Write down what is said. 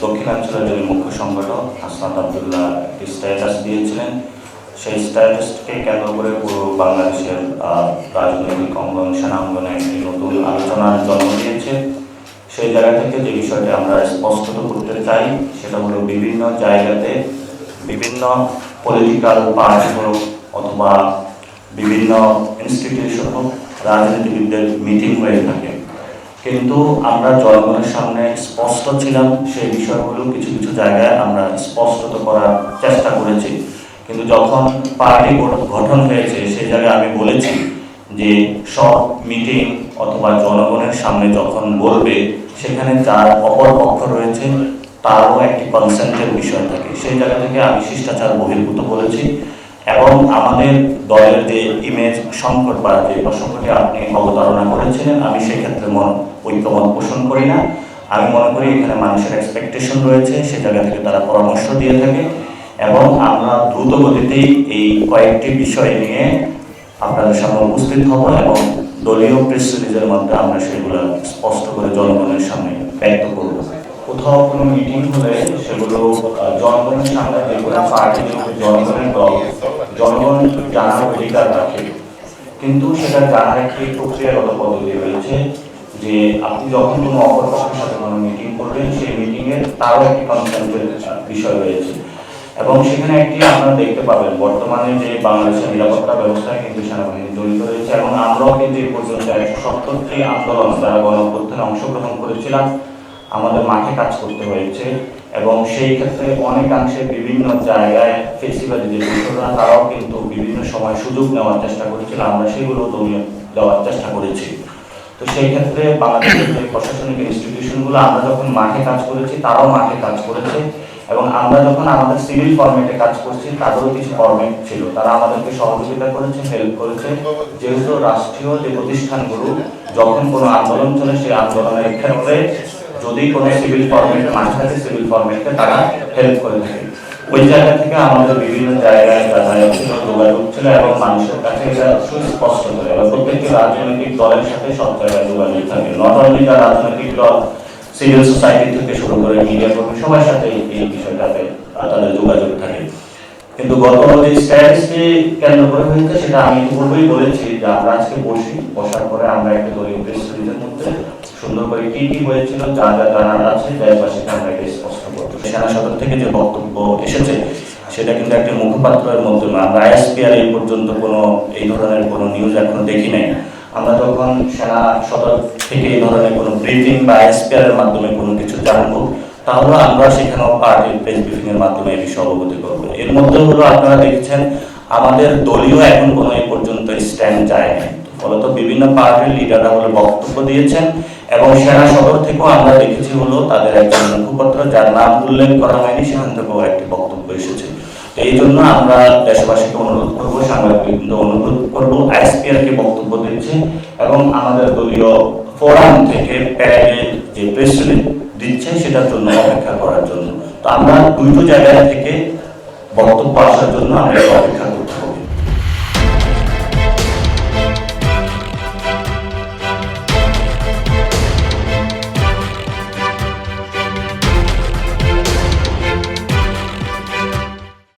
দক্ষিণাঞ্চলের যিনি মুখ্য সংগঠক হাসনাত আবদুল্লাহ একটি স্ট্যাটাস দিয়েছিলেন। সেই স্ট্যাটাসকে কেন্দ্র করে পুরো বাংলাদেশের রাজনৈতিক অঙ্গন সেনাঙ্গনে একটি নতুন আলোচনার জন্ম দিয়েছে। সেই জায়গা থেকে যে বিষয়টি আমরা স্পষ্ট করতে চাই সেটা হলো বিভিন্ন জায়গাতে বিভিন্ন পলিটিক্যাল পার্টি হোক অথবা বিভিন্ন ইনস্টিটিউশন হোক রাজনীতিবিদদের মিটিং হয়ে থাকে, কিন্তু আমরা জনগণের সামনে স্পষ্ট ছিলাম। সেই বিষয়গুলো কিছু কিছু জায়গায় আমরা স্পষ্ট করার চেষ্টা করেছি, কিন্তু যখন পার্টি গঠন হয়েছে সেই জায়গায় আমি বলেছি যে সব মিটিং অথবা জনগণের সামনে যখন বলবে সেখানে যার অপর পক্ষ রয়েছে তারও একটি কনসেন্টের বিষয় থাকে। সেই জায়গা থেকে আমি শিষ্টাচার বহির্ভূত বলেছি এবং আমাদের দলের যে ইমেজ সংকট বা যে প্রসঙ্গটি আপনি অবতারণা করেছিলেন, আমি সেক্ষেত্রে ঐক্যমত পোষণ করি না। আমি মনে করি এখানে মানুষের এক্সপেকটেশন রয়েছে, সে জায়গা থেকে তারা পরামর্শ দিয়ে থাকে এবং আমরা দ্রুত গতিতেই এই কয়েকটি বিষয় নিয়ে আপনাদের সামনে উপস্থিত হব এবং দলীয় প্রেস রিলিজের মধ্যে আমরা সেগুলো স্পষ্ট করে জনগণের সামনে ব্যক্ত করব। কোথাও কোনো মিটিং হলে সেগুলো জনগণের সামনে যে কোনো পার্টি জনগণের দল জনগণ জানার অধিকার রাখে, কিন্তু সেটা জানার একটি প্রক্রিয়াগত পদ্ধতি রয়েছে যে আপনি যখন কোনো অপর পক্ষের সাথে কোনো মিটিং করবেন সেই মিটিংয়ের তারও একটি কনসেন্টের বিষয় রয়েছে এবং সেখানে একটি আপনারা দেখতে পাবেন বর্তমানে যে বাংলাদেশের নিরাপত্তা ব্যবস্থায় কিন্তু সেনাবাহিনী জড়িত রয়েছে এবং আমরাও কিন্তু এই পর্যন্ত 170টি আন্দোলন যারা গণঅভ্যুত্থানে অংশগ্রহণ করেছিলাম আমাদের মাঠে কাজ করতে হয়েছে এবং সেই ক্ষেত্রে অনেকাংশে বিভিন্ন জায়গায় ফেসিবাদী যে দোষররা তারাও কিন্তু বিভিন্ন সময় সুযোগ নেওয়ার চেষ্টা করেছিল, আমরা সেগুলো দমিয়ে দেওয়ার চেষ্টা করেছি। তো সেই ক্ষেত্রে বাংলাদেশের যে প্রশাসনিক ইনস্টিটিউশনগুলো আমরা যখন মাঠে কাজ করেছি তারাও মাঠে কাজ করেছে এবং আমরা যখন আমাদের সিভিল ফরম্যাটে কাজ করছি তাদেরও কিছু ফরম্যাট ছিল, তারা আমাদেরকে সহযোগিতা করেছে, হেল্প করেছে। যেহেতু রাষ্ট্রীয় যে প্রতিষ্ঠানগুলো যখন কোনো আন্দোলন চলে সেই আন্দোলনের ক্ষেত্রে যদি কোনো সিভিল ফরম্যাট মাঠে থাকে সিভিল ফরম্যাটে তারা হেল্প করে থাকে। ওই জায়গা থেকে আমাদের বিভিন্ন জায়গায় যাতায়াত ছিল, যোগাযোগ ছিল এবং মানুষের কাছে এটা সুস্পষ্ট করে এবং প্রত্যেকটি রাজনৈতিক দলের সাথে সব জায়গায় যোগাযোগ থাকে। নট অনলি যারা রাজনৈতিক দল, সিভিল সোসাইটি থেকে শুরু করে মিডিয়া কর্মী সবার সাথে এই বিষয়টাতে তাদের যোগাযোগ থাকে। কিন্তু গত যে স্ট্যাটাসটি কেন্দ্র করে হয়েছে সেটা আমি পূর্বেই বলেছি যে আমরা আজকে বসার পরে আমরা একটা দলীয় প্রেস রিলিজের মধ্যে সুন্দর করে কি কি হয়েছিল যা যা জানার আছে যার পাশে আমরা এটা স্পষ্ট করব। সেনা সদর থেকে যে বক্তব্য এসেছে সেটা কিন্তু একটা মুখপাত্রের মধ্যে না, আমরা আইএসপিআর এই পর্যন্ত কোনো এই ধরনের কোনো নিউজ এখনো দেখি নাই। আমরা যখন সেনা সদর থেকে এই ধরনের কোনো ব্রিফিং বা আইএসপিআর এর মাধ্যমে কোনো কিছু জানবো তাহলে আমরা সেখানেও পার্টির প্রেস ব্রিফিং এর মাধ্যমে এই বিষয়ে অবগতি করবো। এর মধ্যে হলো আপনারা দেখছেন আমাদের দলীয় এখন কোনো এই পর্যন্ত স্ট্যান্ড যায় নাই, ফলত বিভিন্ন পার্টির লিডাররা হলো বক্তব্য দিয়েছেন এবং সেনা সদর থেকেও আমরা দেখেছি হলো তাদের একজন মুখপাত্র যার নাম উল্লেখ করা হয়নি সেখান থেকেও একটি বক্তব্য এসেছে। এই জন্য আমরা দেশবাসীকে অনুরোধ করবো, সাংবাদিকবৃন্দ অনুরোধ করবো, আইএসপিআর কে বক্তব্য দিচ্ছে এবং আমাদের দলীয় ফোরাম থেকে প্যারাডে যে প্রেস রিলিজ দিচ্ছে সেটার জন্য অপেক্ষা করার জন্য। তো আমরা দুটো জায়গা থেকে বক্তব্য আসার জন্য আমরা অপেক্ষা